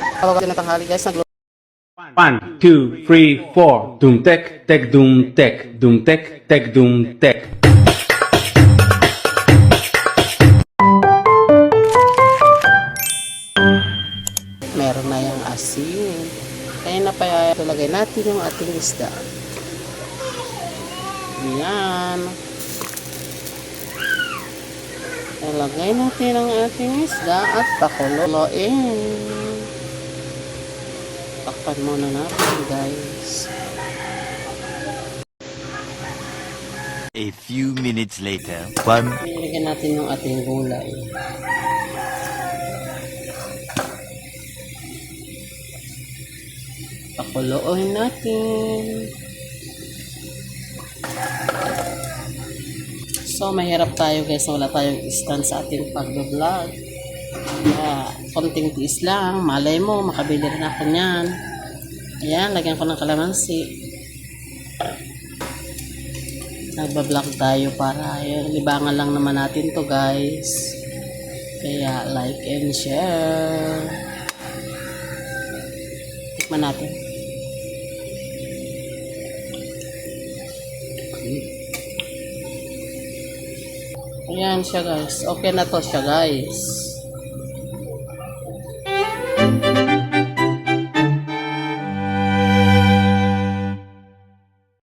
Kapag ng tanghali guys, 1, 2, 3, 4. Doom tek, tek, doom tek, doom tek, tek, doom tek. meron na yung asin. Kaya na pa ilagay natin yung ating isda. Ayan. Ilagay natin ang ating isda at pakuloyin. Takpan muna natin guys. A few minutes later. Nilagyan natin yung ating gulay. Pakuloyin natin. So, mahirap tayo guys na wala tayong stand sa ating pag-vlog. Kaya, konting tiis lang. Malay mo, makabili rin ako niyan. Ayan, lagyan ko ng kalamansi. Nagbablog tayo para yun, libangan lang naman natin to guys. Kaya, like and share. Tikman natin. Ayan siya guys. Okay na to siya guys.